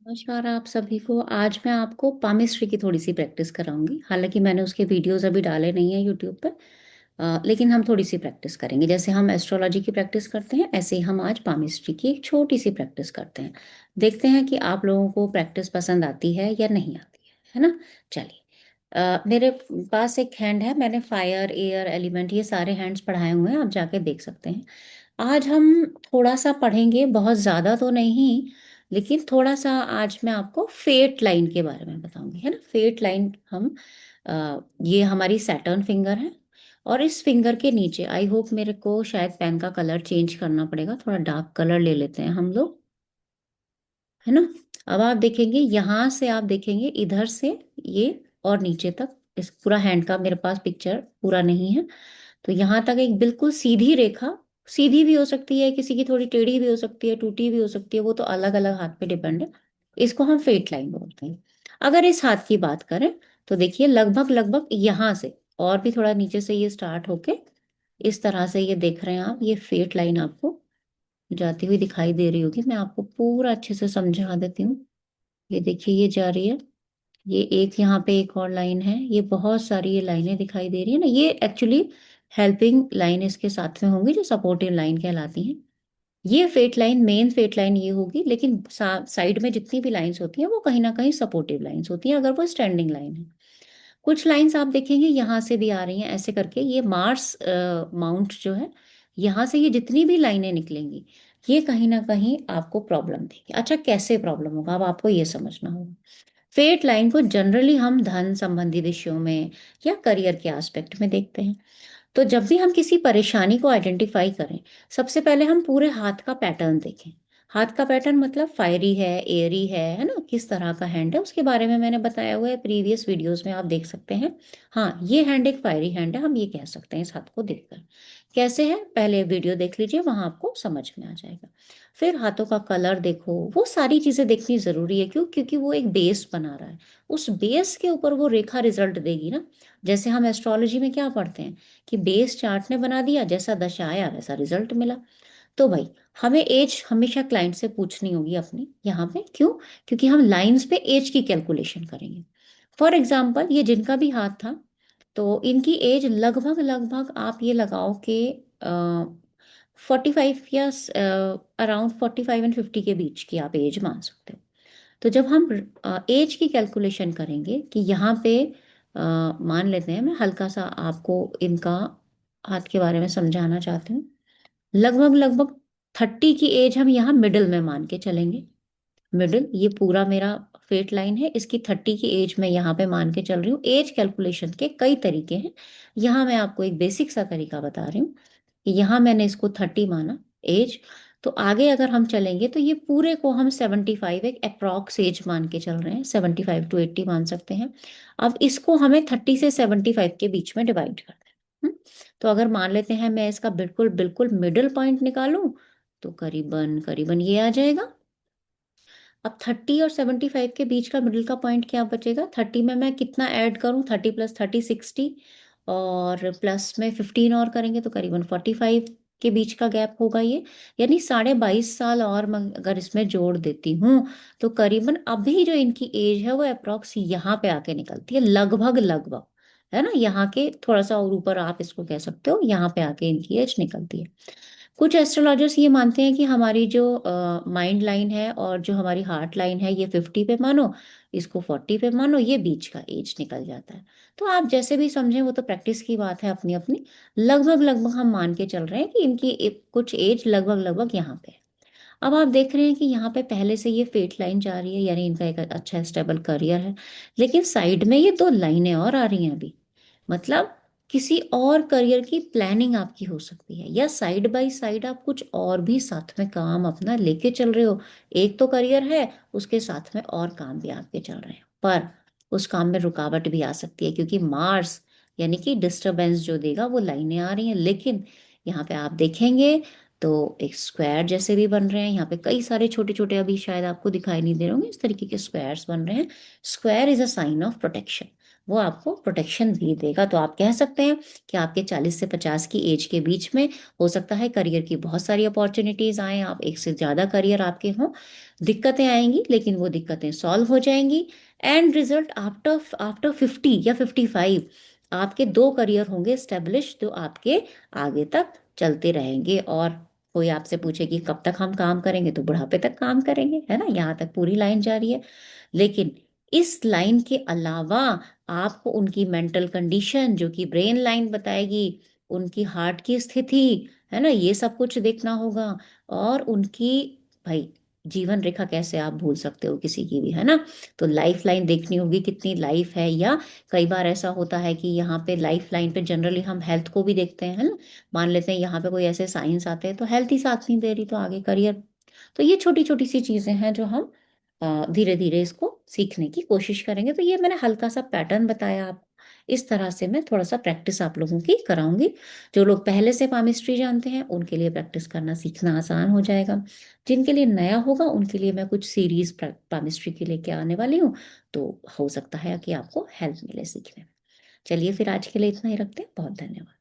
नमस्कार आप सभी को। आज मैं आपको पामिस्ट्री की थोड़ी सी प्रैक्टिस कराऊंगी। हालांकि मैंने उसके वीडियोस अभी डाले नहीं हैं यूट्यूब पर। लेकिन हम थोड़ी सी प्रैक्टिस करेंगे। जैसे हम एस्ट्रोलॉजी की प्रैक्टिस करते हैं, ऐसे ही हम आज पामिस्ट्री की एक छोटी सी प्रैक्टिस करते हैं। देखते हैं कि आप लोगों को प्रैक्टिस पसंद आती है या नहीं आती है ना। चलिए। मेरे पास एक हैंड है, मैंने फायर एयर एलिमेंट ये सारे हैंड्स पढ़ाए हुए हैं, आप जाके देख सकते हैं। आज हम थोड़ा सा पढ़ेंगे, बहुत ज़्यादा तो नहीं, लेकिन थोड़ा सा। आज मैं आपको फेट लाइन के बारे में बताऊंगी, है ना। फेट लाइन हम ये हमारी सैटर्न फिंगर है। और इस फिंगर के नीचे, आई होप मेरे को शायद पेन का कलर चेंज करना पड़ेगा, थोड़ा डार्क कलर ले लेते हैं हम लोग, है ना। अब आप देखेंगे, यहाँ से आप देखेंगे इधर से ये और नीचे तक, इस पूरा हैंड का मेरे पास पिक्चर पूरा नहीं है। तो यहाँ तक एक बिल्कुल सीधी रेखा, सीधी भी हो सकती है, किसी की थोड़ी टेढ़ी भी हो सकती है, टूटी भी हो सकती है, वो तो अलग अलग हाथ पे डिपेंड है। इसको हम फेट लाइन बोलते हैं। अगर इस हाथ की बात करें तो देखिए, लगभग लगभग यहाँ से और भी थोड़ा नीचे से ये स्टार्ट होके इस तरह से, ये देख रहे हैं आप, ये फेट लाइन आपको जाती हुई दिखाई दे रही होगी। मैं आपको पूरा अच्छे से समझा देती हूँ। ये देखिए, ये जा रही है। ये एक यहाँ पे एक और लाइन है, ये बहुत सारी ये लाइनें दिखाई दे रही है ना, ये एक्चुअली हेल्पिंग लाइन इसके साथ में होंगी, जो सपोर्टिव लाइन कहलाती हैं। ये fate line, main fate line ये होगी, लेकिन साइड में जितनी भी लाइंस होती हैं वो कहीं ना कहीं सपोर्टिव लाइंस होती हैं, अगर वो स्टैंडिंग लाइन है। कुछ लाइंस आप देखेंगे यहाँ से भी आ रही हैं ऐसे करके, ये मार्स माउंट जो है, यहाँ से ये जितनी भी लाइनें निकलेंगी, ये कहीं ना कहीं आपको प्रॉब्लम देगी। अच्छा, कैसे प्रॉब्लम होगा, अब आपको ये समझना होगा। फेट लाइन को जनरली हम धन संबंधी विषयों में या करियर के एस्पेक्ट में देखते हैं। तो जब भी हम किसी परेशानी को आइडेंटिफाई करें, सबसे पहले हम पूरे हाथ का पैटर्न देखें। हाथ का पैटर्न मतलब फायरी है, एयरी है ना, किस तरह का हैंड है, उसके बारे में मैंने बताया हुआ है प्रीवियस वीडियोस में, आप देख सकते हैं। हाँ, ये हैंड एक फायरी हैंड है, हम ये कह सकते हैं इस हाथ को देखकर। कैसे है, पहले वीडियो देख लीजिए, वहां आपको समझ में आ जाएगा। फिर हाथों का कलर देखो, वो सारी चीजें देखनी जरूरी है। क्यों? क्योंकि वो एक बेस बना रहा है, उस बेस के ऊपर वो रेखा रिजल्ट देगी ना। जैसे हम एस्ट्रोलॉजी में क्या पढ़ते हैं कि बेस चार्ट ने बना दिया, जैसा दशा आया वैसा रिजल्ट मिला। तो भाई, हमें एज हमेशा क्लाइंट से पूछनी होगी अपनी यहाँ पे। क्यों? क्योंकि हम लाइंस पे एज की कैलकुलेशन करेंगे। फॉर एग्जाम्पल, ये जिनका भी हाथ था, तो इनकी एज लगभग लगभग आप ये लगाओ कि 45 या अराउंड 45 एंड 50 के बीच की आप एज मान सकते हो। तो जब हम एज की कैलकुलेशन करेंगे कि यहाँ पे मान लेते हैं, मैं हल्का सा आपको इनका हाथ के बारे में समझाना चाहती हूँ। लगभग लगभग 30 की एज हम यहाँ मिडिल में मान के चलेंगे। मिडिल, ये पूरा मेरा फेट लाइन है, इसकी 30 की एज मैं यहाँ पे मान के चल रही हूँ। एज कैलकुलेशन के कई तरीके हैं, यहाँ मैं आपको एक बेसिक सा तरीका बता रही हूँ कि यहाँ मैंने इसको 30 माना एज। तो आगे अगर हम चलेंगे तो ये पूरे को हम 75 एक अप्रॉक्स एज मान के चल रहे हैं, 75 to 80 मान सकते हैं। अब इसको हमें 30 से 75 के बीच में डिवाइड कर दें। तो अगर मान लेते हैं मैं इसका बिल्कुल बिल्कुल मिडिल पॉइंट निकालूं, तो करीबन करीबन ये आ जाएगा। अब 30 और 75 के बीच का मिडिल का पॉइंट क्या बचेगा? 30 में मैं कितना ऐड करूं? 30 + 30 60, और प्लस में 15 और करेंगे तो करीबन 45 के बीच का गैप होगा ये। यानी 22.5 साल और मैं अगर इसमें जोड़ देती हूँ, तो करीबन अभी जो इनकी एज है वो अप्रोक्स यहाँ पे आके निकलती है, लगभग लगभग, है ना। यहाँ के थोड़ा सा और ऊपर आप इसको कह सकते हो, यहाँ पे आके इनकी एज निकलती है। कुछ एस्ट्रोलॉजर्स ये मानते हैं कि हमारी जो माइंड लाइन है और जो हमारी हार्ट लाइन है, ये 50 पे मानो, इसको 40 पे मानो, ये बीच का एज निकल जाता है। तो आप जैसे भी समझें, वो तो प्रैक्टिस की बात है अपनी अपनी। लगभग लगभग हम मान के चल रहे हैं कि इनकी कुछ एज लगभग लगभग यहाँ पे है। अब आप देख रहे हैं कि यहाँ पे पहले से ये फेट लाइन जा रही है, यानी इनका एक अच्छा स्टेबल करियर है। लेकिन साइड में ये दो लाइनें और आ रही हैं अभी, मतलब किसी और करियर की प्लानिंग आपकी हो सकती है, या साइड बाय साइड आप कुछ और भी साथ में काम अपना लेके चल रहे हो। एक तो करियर है, उसके साथ में और काम भी आपके चल रहे हैं, पर उस काम में रुकावट भी आ सकती है, क्योंकि मार्स यानी कि डिस्टरबेंस जो देगा, वो लाइनें आ रही हैं। लेकिन यहाँ पे आप देखेंगे तो एक स्क्वायर जैसे भी बन रहे हैं, यहाँ पे कई सारे छोटे छोटे, अभी शायद आपको दिखाई नहीं दे रहे होंगे, इस तरीके के स्क्वायर्स बन रहे हैं। Square is a sign of protection, वो आपको प्रोटेक्शन भी देगा। तो आप कह सकते हैं कि आपके 40 से 50 की एज के बीच में हो सकता है करियर की बहुत सारी अपॉर्चुनिटीज आए, आप एक से ज़्यादा करियर आपके हों, दिक्कतें आएंगी लेकिन वो दिक्कतें सॉल्व हो जाएंगी। एंड रिजल्ट आफ्टर आफ्टर 50 या 55 आपके दो करियर होंगे स्टेब्लिश, जो आपके आगे तक चलते रहेंगे। और कोई आपसे पूछे कि कब तक हम काम करेंगे, तो बुढ़ापे तक काम करेंगे, है ना, यहाँ तक पूरी लाइन जा रही है। लेकिन इस लाइन के अलावा आपको उनकी मेंटल कंडीशन, जो कि ब्रेन लाइन बताएगी, उनकी हार्ट की स्थिति, है ना, ये सब कुछ देखना होगा। और उनकी, भाई, जीवन रेखा कैसे आप भूल सकते हो किसी की भी, है ना। तो लाइफ लाइन देखनी होगी, कितनी लाइफ है। या कई बार ऐसा होता है कि यहाँ पे लाइफ लाइन पे जनरली हम हेल्थ को भी देखते हैं, है ना। मान लेते हैं यहाँ पे कोई ऐसे साइंस आते हैं तो हेल्थ ही साथ नहीं दे रही, तो आगे करियर। तो ये छोटी छोटी सी चीजें हैं जो हम धीरे धीरे इसको सीखने की कोशिश करेंगे। तो ये मैंने हल्का सा पैटर्न बताया आपको। इस तरह से मैं थोड़ा सा प्रैक्टिस आप लोगों की कराऊंगी। जो लोग पहले से पामिस्ट्री जानते हैं उनके लिए प्रैक्टिस करना सीखना आसान हो जाएगा। जिनके लिए नया होगा उनके लिए मैं कुछ सीरीज पामिस्ट्री की लेके आने वाली हूँ। तो हो सकता है कि आपको हेल्प मिले सीखने में। चलिए फिर आज के लिए इतना ही रखते हैं। बहुत धन्यवाद।